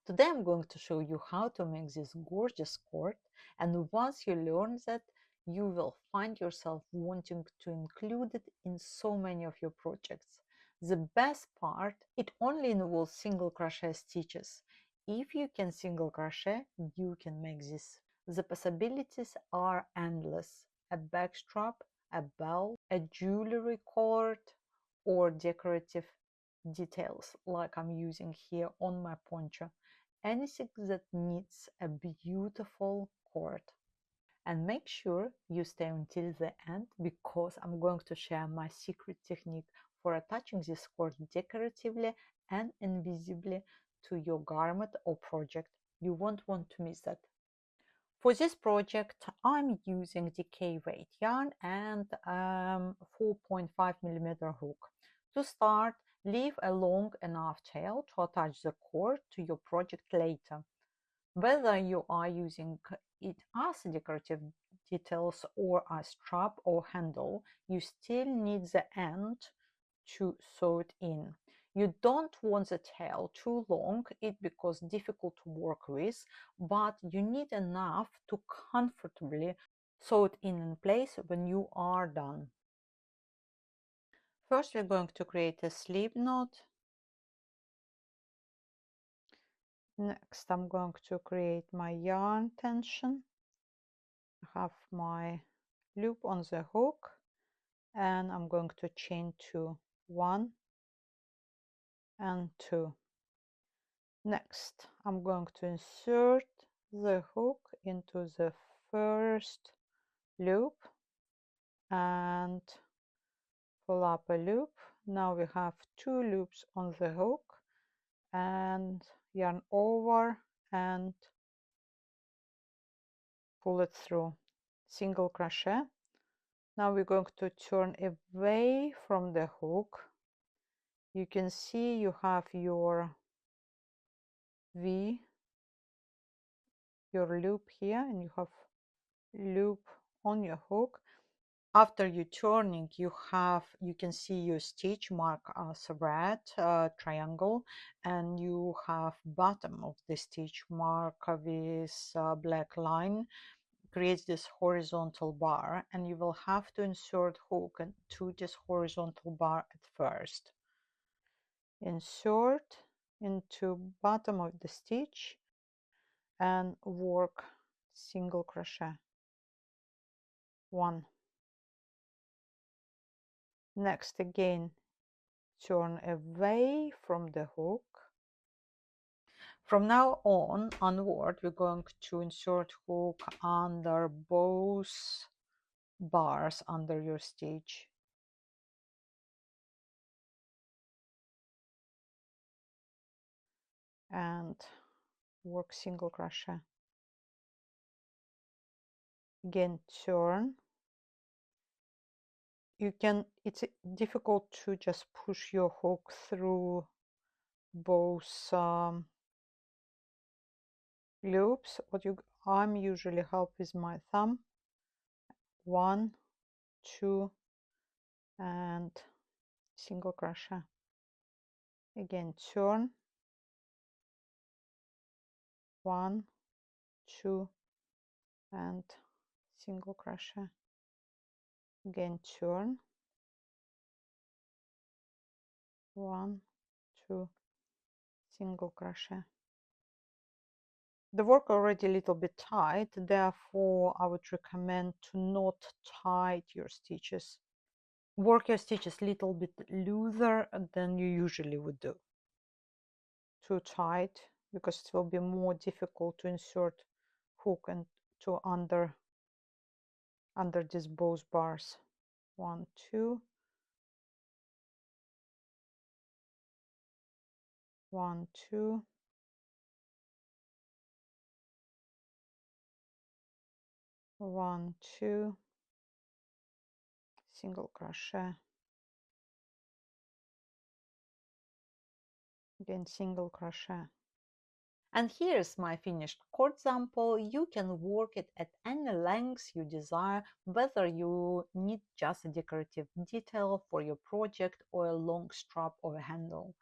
Today I'm going to show you how to make this gorgeous cord, and once you learn that, you will find yourself wanting to include it in so many of your projects. The best part, it only involves single crochet stitches. If you can single crochet, you can make this. The possibilities are endless. A backstrap, a belt, a jewelry cord, or decorative details like I'm using here on my poncho. Anything that needs a beautiful cord. And make sure you stay until the end, because I'm going to share my secret technique for attaching this cord decoratively and invisibly to your garment or project. You won't want to miss that. For this project, I'm using decay weight yarn and 4.5mm hook. To start, leave a long enough tail to attach the cord to your project later. Whether you are using it as decorative details or as strap or handle, you still need the end to sew it in. You don't want the tail too long, it becomes difficult to work with, but you need enough to comfortably sew it in place when you are done. First, we're going to create a slip knot. Next, I'm going to create my yarn tension. I have my loop on the hook, and I'm going to chain 2, 1 and 2. Next, I'm going to insert the hook into the first loop and pull up a loop. Now we have 2 loops on the hook, and yarn over and pull it through. Single crochet. Now we're going to turn away from the hook. You can see you have your V, your loop here, and you have loop on your hook. After you turning, you can see your stitch mark as a red triangle, and you have bottom of the stitch mark with black line. Creates this horizontal bar, and you will have to insert hook into this horizontal bar at first. Insert into bottom of the stitch and work single crochet. 1. Next, again turn away from the hook. From now onward, we're going to insert hook under both bars under your stitch. And work single crochet. Again, turn. It's difficult to just push your hook through both loops. I'm usually help with my thumb. 1, 2, and single crochet. Again, turn. 1, 2, and single crochet. Again, turn. 1, 2, single crochet. The work already a little bit tight, therefore I would recommend to not tight your stitches. Work your stitches a little bit looser than you usually would do. Too tight, because it will be more difficult to insert hook and to under these both bars. 1, 2, 1, 2, 1, 2, single crochet. Again, single crochet. And here's my finished cord sample. You can work it at any length you desire, whether you need just a decorative detail for your project or a long strap or a handle.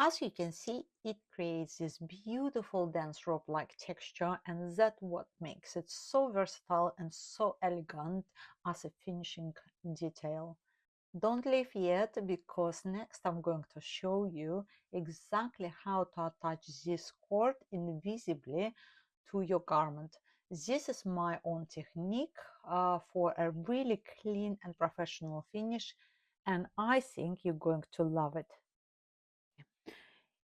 As you can see, it creates this beautiful dense rope-like texture, and that's what makes it so versatile and so elegant as a finishing detail. Don't leave yet, because next I'm going to show you exactly how to attach this cord invisibly to your garment. This is my own technique for a really clean and professional finish, and I think you're going to love it.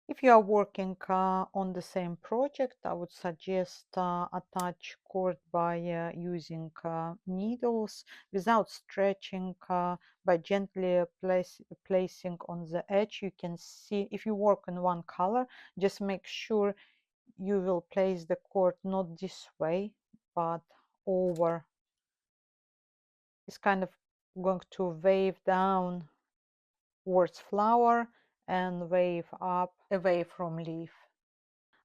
If you are working on the same project, I would suggest attach cord by using needles without stretching, by gently placing on the edge. You can see, if you work in one color, just make sure you will place the cord not this way, but over. It's kind of going to wave down towards flower and wave up away from leaf.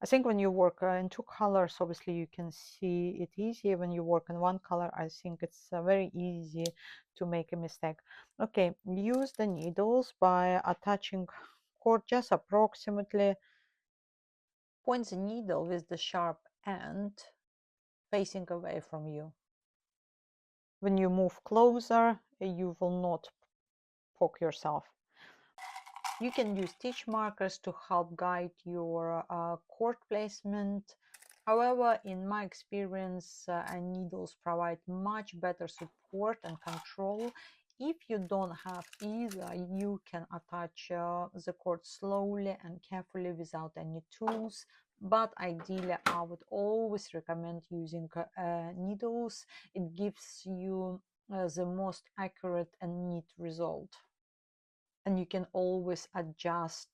I think when you work in two colors, obviously you can see it easy. When you work in one color, I think it's very easy to make a mistake. Okay, use the needles by attaching cord just approximately. Point the needle with the sharp end facing away from you. When you move closer, you will not poke yourself. You can use stitch markers to help guide your cord placement. However, in my experience, needles provide much better support and control. If you don't have either, you can attach the cord slowly and carefully without any tools. But ideally, I would always recommend using needles. It gives you the most accurate and neat result. And you can always adjust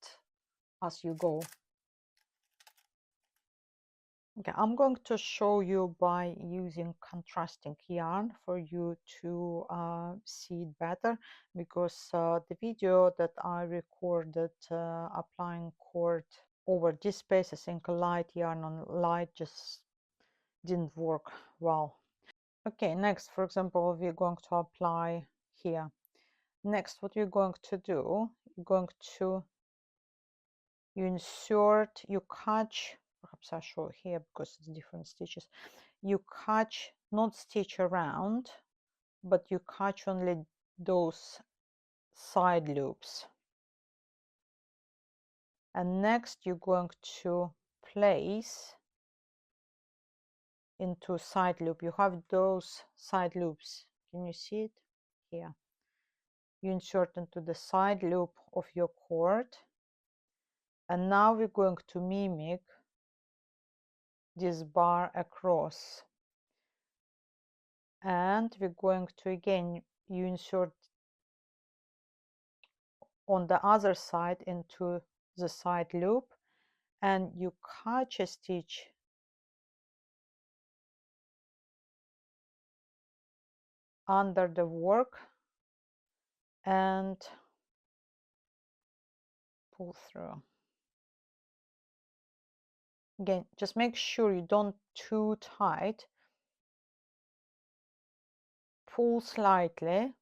as you go. Okay, I'm going to show you by using contrasting yarn for you to see it better, because the video that I recorded applying cord over this space, I think light yarn on light just didn't work well. Okay, next, for example, we're going to apply here. Next, what you're going to do, you're going to insert, you catch, perhaps I show here because it's different stitches. You catch, not stitch around, but you catch only those side loops. And next you're going to place into side loop. You have those side loops. Can you see it? Here. You insert into the side loop of your cord. And now we're going to mimic this bar across. And we're going to, again, you insert on the other side into the side loop, and you catch a stitch under the work and pull through. Again, just make sure you don't too tight. Pull slightly,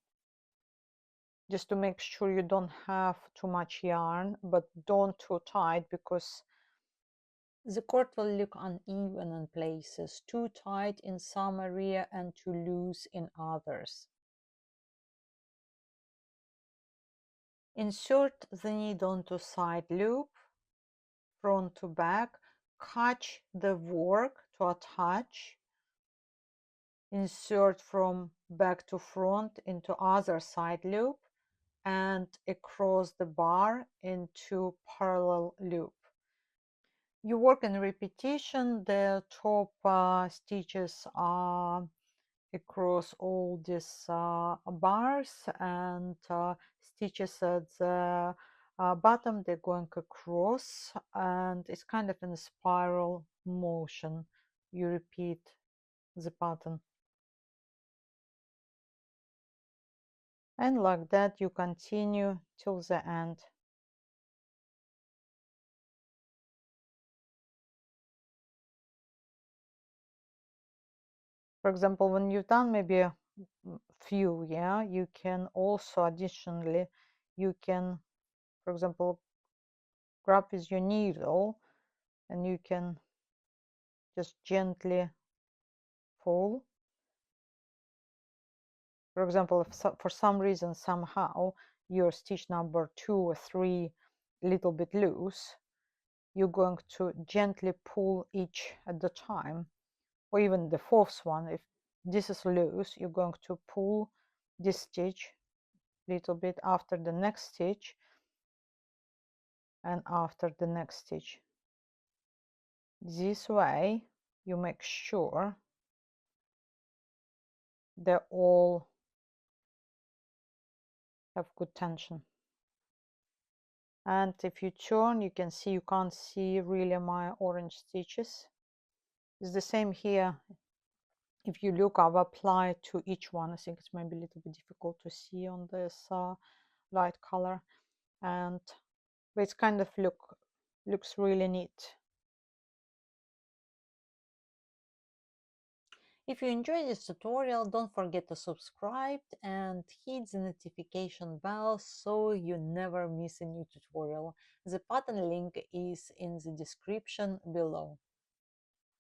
just to make sure you don't have too much yarn, but don't too tight, because the cord will look uneven in places, too tight in some area and too loose in others. Insert the needle into side loop, front to back, catch the work to attach, insert from back to front into other side loop, and across the bar into parallel loop. You work in repetition. The top stitches are across all these bars, and stitches at the bottom, they're going across, and it's kind of in a spiral motion. You repeat the pattern, and like that you continue till the end. For example, when you've done maybe a few, yeah, you can also additionally, you can, for example, grab with your needle and you can just gently pull. For example, if for some reason somehow your stitch number 2 or 3 a little bit loose, you're going to gently pull each at the time, or even the fourth one. If this is loose, you're going to pull this stitch a little bit after the next stitch and after the next stitch. This way you make sure they all have good tension. And if you turn, you can see, you can't see really my orange stitches. It's the same here. If you look, I've applied to each one. I think it's maybe a little bit difficult to see on this light color, and but it's kind of looks really neat. If you enjoyed this tutorial, don't forget to subscribe and hit the notification bell so you never miss a new tutorial. The pattern link is in the description below.